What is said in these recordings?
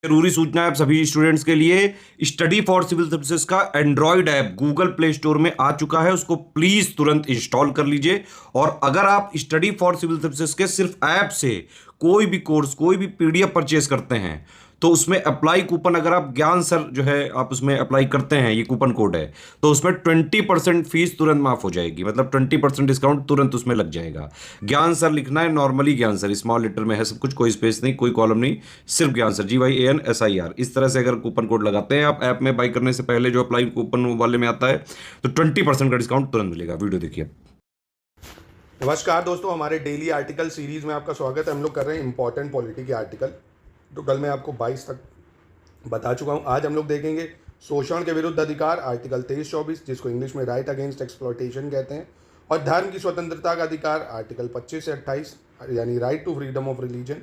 जरूरी सूचना है आप सभी स्टूडेंट्स के लिए। स्टडी फॉर सिविल सर्विसेज का Android app Google play store में आ चुका है, उसको प्लीज तुरंत इंस्टॉल कर लीजिए। और अगर आप स्टडी फॉर सिविल सर्विसेज के सिर्फ ऐप से कोई भी कोर्स, कोई भी पीडीएफ परचेज करते हैं तो उसमें अप्लाई कूपन, अगर आप ज्ञान सर जो है आप उसमें अप्लाई करते हैं, ये कूपन कोड है, तो उसमें 20% फीस तुरंत माफ हो जाएगी। मतलब 20% डिस्काउंट तुरंत उसमें लग जाएगा। ज्ञान सर लिखना है, नॉर्मली ज्ञान सर स्मॉल लेटर में है सब कुछ, कोई स्पेस नहीं, कोई कॉलम नहीं, सिर्फ ज्ञान सर GYANSIR। इस तरह से अगर कूपन कोड लगाते हैं आप ऐप में बाई करने से पहले, जो अप्लाई कूपन वाले में आता है, तो 20% का डिस्काउंट तुरंत मिलेगा। वीडियो देखिए। नमस्कार दोस्तों, हमारे डेली आर्टिकल सीरीज़ में आपका स्वागत है। हम लोग कर रहे हैं इंपॉर्टेंट पॉलिटी के आर्टिकल। तो कल मैं आपको 22 तक बता चुका हूं। आज हम लोग देखेंगे शोषण के विरुद्ध अधिकार, आर्टिकल 23-24, जिसको इंग्लिश में राइट अगेंस्ट एक्सप्लॉयटेशन कहते हैं, और धर्म की स्वतंत्रता का अधिकार, आर्टिकल 25 से 28, यानी right to freedom of religion,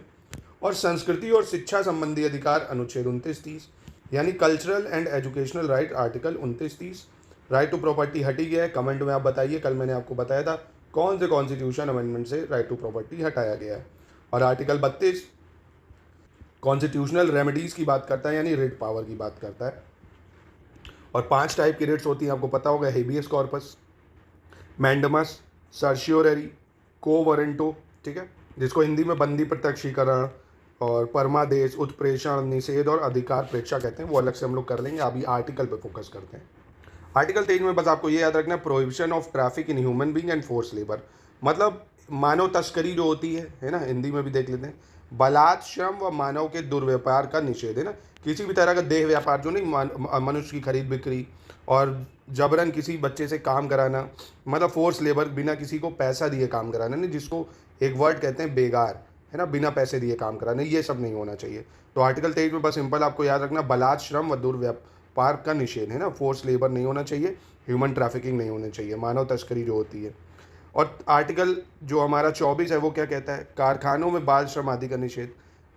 और संस्कृति और शिक्षा संबंधी अधिकार, अनुच्छेद 29-30, यानी cultural and educational right, article 29-30। Right to property हटी गया है, कमेंट में आप बताइए। कल मैंने आपको बताया था कौन से कॉन्स्टिट्यूशन अमेंडमेंट से राइट टू प्रॉपर्टी हटाया गया है। और आर्टिकल 32 कॉन्स्टिट्यूशनल रेमेडीज़ की बात करता है, यानी रिट पावर की बात करता है। और 5 टाइप की रिट्स होती हैं, आपको पता होगा, हेबियस कॉर्पस, मैंडमस, सर्शियोररी, को वरेंटो, ठीक है, जिसको हिंदी में बंदी प्रत्यक्षीकरण और परमादेश, उत्प्रेषण, निषेध और अधिकार प्रेक्षा कहते हैं। वो अलग से हम लोग कर लेंगे, अभी आर्टिकल पे फोकस करते हैं। आर्टिकल 23 में बस आपको ये याद रखना है, prohibition of traffic in human being and force labour, मतलब मानव तस्करी जो होती है ना, हिंदी में भी देख लेते हैं, बलात्, श्रम व मानव के दुर्व्यापार का निषेध है ना, किसी भी तरह का देह व्यापार जो नहीं, मनुष्य की खरीद बिक्री और जबरन किसी बच्चे से काम कराना, मतलब फोर्स लेबर, बिना किसी को पैसा दिए काम कराना, नहीं, जिसको एक वर्ड कहते हैं बेगार, है ना, बिना पैसे दिए काम कराना, ये सब नहीं होना चाहिए। तो आर्टिकल 23 में बस सिंपल आपको याद रखना, बलात्, श्रम व दुर्व्यापार का निषेध है ना, फोर्स लेबर नहीं होना चाहिए, ह्यूमन ट्रैफिकिंग नहीं होनी चाहिए, मानव तस्करी जो होती है। और आर्टिकल जो हमारा 24 है वो क्या कहता है, कारखानों में बाल श्रम आदि का निषेध,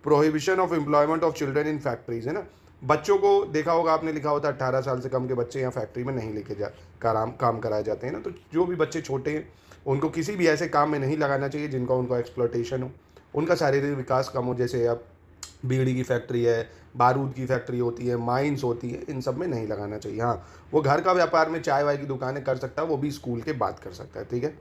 prohibition of employment of children in factories, है ना, बच्चों को देखा होगा आपने, लिखा होता है 18 साल से कम के बच्चे यहाँ फैक्ट्री में नहीं लेके काम कराए जाते हैं ना। तो जो भी बच्चे छोटे हैं उनको किसी भी ऐसे काम में नहीं लगाना चाहिए जिनका उनको एक्सप्लॉयटेशन हो, उनका शारीरिक विकास कम हो, जैसे अब बीड़ी की फैक्ट्री है, बारूद की फैक्ट्री होती है, माइंस होती है, इन सब में नहीं लगाना चाहिए। हाँ, वो घर का व्यापार में चाय वाय की दुकानें कर सकता है, वो भी स्कूल के बाद कर सकता है, ठीक है।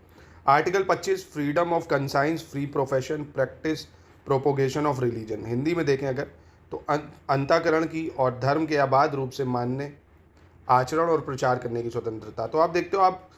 Article 25 freedom of conscience, free profession, practice, propagation of religion, Hindi में देखें अगर तो अंतःकरण की और धर्म के आबाद रूप से मानने, आचरण और प्रचार करने की स्वतंत्रता। तो आप देखते हो, आप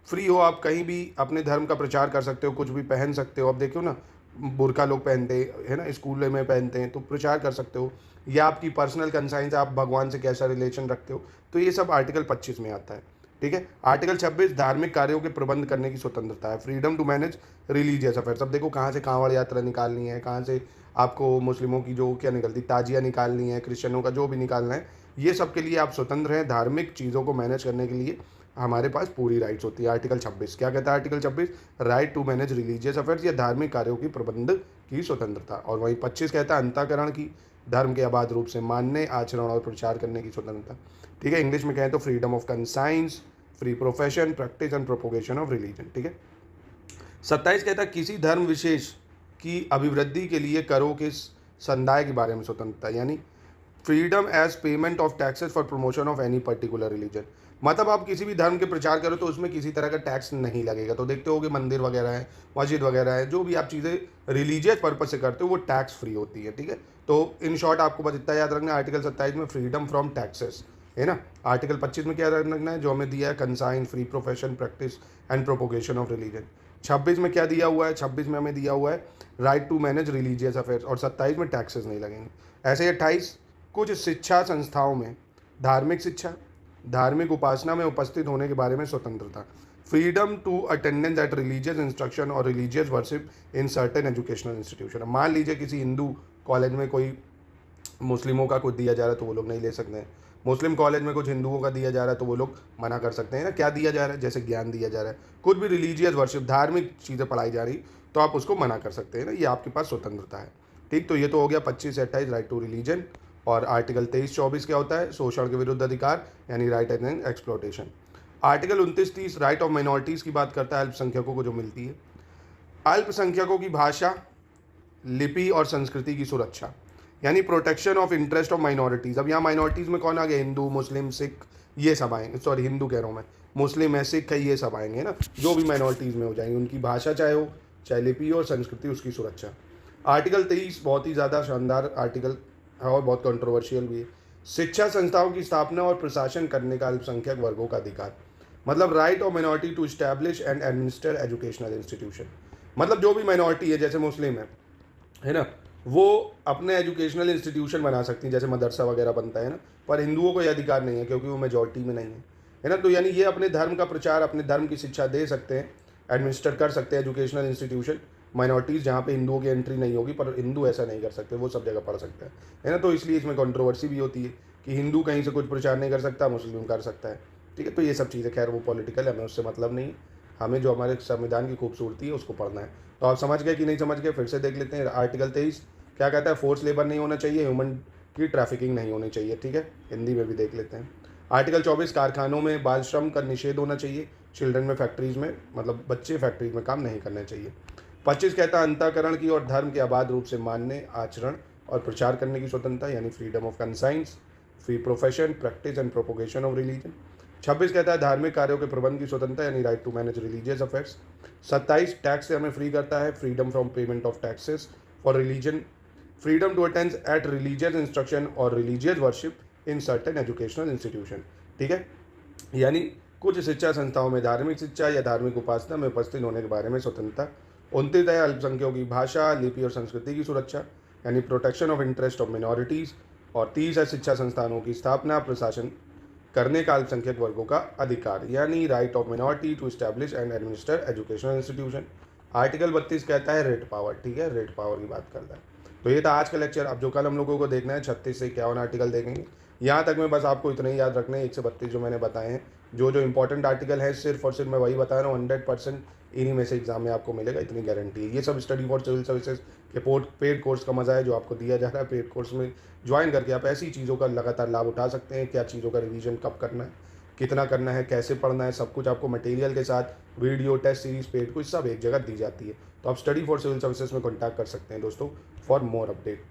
फ्री हो, आप कहीं भी अपने धर्म का प्रचार कर सकते हो, कुछ भी पहन सकते हो। अब देखो ना, बुर्का लोग पहनते हैं, है ना, स्कूल में पहनते हैं, तो प्रचार कर सकते हो, या आपकी पर्सनल कंसाइंस, आप भगवान से कैसा रिलेशन रखते हो, तो ये सब आर्टिकल 25 में आता है, ठीक है। आर्टिकल 26 धार्मिक कार्यों के प्रबंध करने की स्वतंत्रता है, freedom to manage religious affairs. अब देखो कहाँ से कांवड़ यात्रा निकालनी है, कहाँ से आपको मुस्लिमों की जो क्या निकलती ताजिया निकालनी है, क्रिश्चियनों का जो भी निकालना है, ये सब के लिए आप स्वतंत्र हैं। धार्मिक चीज़ों को मैनेज करने के लिए हमारे पास पूरी राइट्स होती है। आर्टिकल 26 क्या कहता है, article 26 right to manage religious affairs, या धार्मिक कार्यों की प्रबंध की स्वतंत्रता। और वहीं 25 कहता है अंतःकरण की, धर्म के आबाद रूप से मानने, आचरण और प्रचार करने की स्वतंत्रता, ठीक है। इंग्लिश में कहें तो freedom of conscience, free profession, practice and propagation of religion, ठीक है। 27 कहता है किसी धर्म विशेष की अभिवृद्धि के लिए करों के संदाय के बारे में स्वतंत्रता, यानी freedom as payment of taxes for promotion of any particular religion, मतलब आप किसी भी धर्म के प्रचार करो तो उसमें किसी तरह का टैक्स नहीं लगेगा। तो देखते हो कि मंदिर वगैरह है, मस्जिद वगैरह है, जो भी आप चीज़ें रिलीजियस पर्पज से करते हो वो टैक्स फ्री होती है, ठीक है। तो इन शॉर्ट आपको बस इतना याद रखना है, आर्टिकल 27 में फ्रीडम फ्रॉम टैक्सेस, है ना। आर्टिकल 25 में क्या रखना है, जो हमें दिया है, consign, free profession, practice and propagation of religion. 26 में क्या दिया हुआ है, 26 में हमें दिया हुआ है right to manage religious affairs, और 27 में टैक्सेस नहीं लगेंगे। ऐसे ही 28 कुछ शिक्षा संस्थाओं में धार्मिक शिक्षा, धार्मिक उपासना में उपस्थित होने के बारे में स्वतंत्रता, freedom to attendance at religious instruction और religious worship in certain educational institution. मान लीजिए किसी हिंदू कॉलेज में कोई मुस्लिमों का कुछ दिया जा रहा है तो वो लोग नहीं ले सकते हैं, मुस्लिम कॉलेज में कुछ हिंदुओं का दिया जा रहा है तो वो लोग मना कर सकते हैं ना। क्या दिया जा रहा है, जैसे ज्ञान दिया जा रहा है, कुछ भी रिलीजियस वर्शिप, धार्मिक चीज़ें पढ़ाई जा रही, तो आप उसको मना कर सकते हैं ना, ये आपके पास स्वतंत्रता है, ठीक। तो ये तो हो गया 25 से 28 राइट टू रिलीजन। और आर्टिकल 23-24 क्या होता है, शोषण के विरुद्ध अधिकार, यानी right against exploitation. Article 29-30 right of minorities की बात करता है, अल्पसंख्यकों को जो मिलती है, अल्पसंख्यकों की भाषा, लिपि और संस्कृति की सुरक्षा, यानी protection of interest of minorities. अब यहाँ माइनॉरिटीज़ में कौन आ गया, हिंदू, मुस्लिम, सिख, ये सब आएंगे, सॉरी हिंदू कह रहा हूँ मैं, मुस्लिम है, सिख है, ये सब आएंगे ना, जो भी माइनॉरिटीज़ में हो जाएंगे, उनकी भाषा चाहे हो, चाहे लिपि और संस्कृति, उसकी सुरक्षा। आर्टिकल 23 बहुत ही ज़्यादा शानदार आर्टिकल है और बहुत कंट्रोवर्शियल भी है। शिक्षा संस्थाओं की स्थापना और प्रशासन करने का अल्पसंख्यक वर्गों का अधिकार, मतलब right of minority to establish and administer educational institution. मतलब जो भी माइनॉरिटी है, जैसे मुस्लिम है ना, वो अपने एजुकेशनल इंस्टीट्यूशन बना सकती हैं, जैसे मदरसा वगैरह बनता है ना, पर हिंदुओं को ये अधिकार नहीं है क्योंकि वो मेजॉरिटी में नहीं है ना। तो यानी ये अपने धर्म का प्रचार, अपने धर्म की शिक्षा दे सकते हैं, एडमिनिस्टर कर सकते हैं एजुकेशनल इंस्टीट्यूशन, माइनॉरिटीज़ जहाँ पे हिंदुओं की एंट्री नहीं होगी, पर हिंदू ऐसा नहीं कर सकते, वो सब जगह पढ़ सकते हैं, है ना। तो इसलिए इसमें कंट्रोवर्सी भी होती है कि हिंदू कहीं से कुछ प्रचार नहीं कर सकता, मुस्लिम कर सकता है, ठीक है। तो ये सब चीज़ें खैर वो पॉलिटिकल है, हमें उससे मतलब नहीं है, हमें जो हमारे संविधान की खूबसूरती है उसको पढ़ना है। तो आप समझ गए कि नहीं समझ गए, फिर से देख लेते हैं। आर्टिकल 23 क्या कहता है, फोर्स लेबर नहीं होना चाहिए, ह्यूमन की ट्रैफिकिंग नहीं होनी चाहिए, ठीक है। हिंदी में भी देख लेते हैं। आर्टिकल 24 कारखानों में बाल श्रम का निषेध होना चाहिए, चिल्ड्रन में फैक्ट्रीज में, मतलब बच्चे फैक्ट्रीज में काम नहीं करने चाहिए। 25 कहता है अंतःकरण की और धर्म के अबाध रूप से मानने, आचरण और प्रचार करने की स्वतंत्रता, यानी freedom of conscience, free profession, practice and propagation of religion. 26 कहता है धार्मिक कार्यों के प्रबंध की स्वतंत्रता, यानी right to manage religious affairs. 27 tax से हमें फ्री करता है, freedom from payment of taxes for religion, freedom to attend at religious instruction और religious worship in certain educational institution, ठीक है। यानी कुछ शिक्षा संस्थाओं में धार्मिक शिक्षा या धार्मिक उपासना में उपस्थित होने के बारे में स्वतंत्रता। 29 है अल्पसंख्यकों की भाषा, लिपि और संस्कृति की सुरक्षा, यानी protection of interest of minorities. और 30 है शिक्षा संस्थानों की स्थापना, प्रशासन करने का अल्पसंख्यक वर्गों का अधिकार, यानी right of minority to establish and administer educational institution. Article 32 कहता है रेट पावर, ठीक है, रेट पावर की बात करता है। तो ये था आज का लेक्चर। अब जो कल हम लोगों को देखना है 36 से 51 आर्टिकल देखेंगे। यहाँ तक में बस आपको इतना ही याद रखना है, 1 से 32 जो मैंने बताए हैं, जो जो इंपॉर्टेंट आर्टिकल है, सिर्फ और सिर्फ मैं वही बता रहा हूँ। 100% इन्हीं में से एग्जाम में आपको मिलेगा, इतनी गारंटी है। ये सब स्टडी फॉर सिविल सर्विसेज के पेड कोर्स का मजा है जो आपको दिया जा रहा है। पेड कोर्स में ज्वाइन करके आप ऐसी चीज़ों का लगातार लाभ उठा सकते हैं। क्या चीज़ों का रिवीजन कब करना है, कितना करना है, कैसे पढ़ना है, सब कुछ आपको मटेरियल के साथ वीडियो, टेस्ट सीरीज, पेड कुछ सब एक जगह दी जाती है। तो आप स्टडी फॉर सिविल सर्विसेज में कॉन्टैक्ट कर सकते हैं दोस्तों फॉर मोर अपडेट।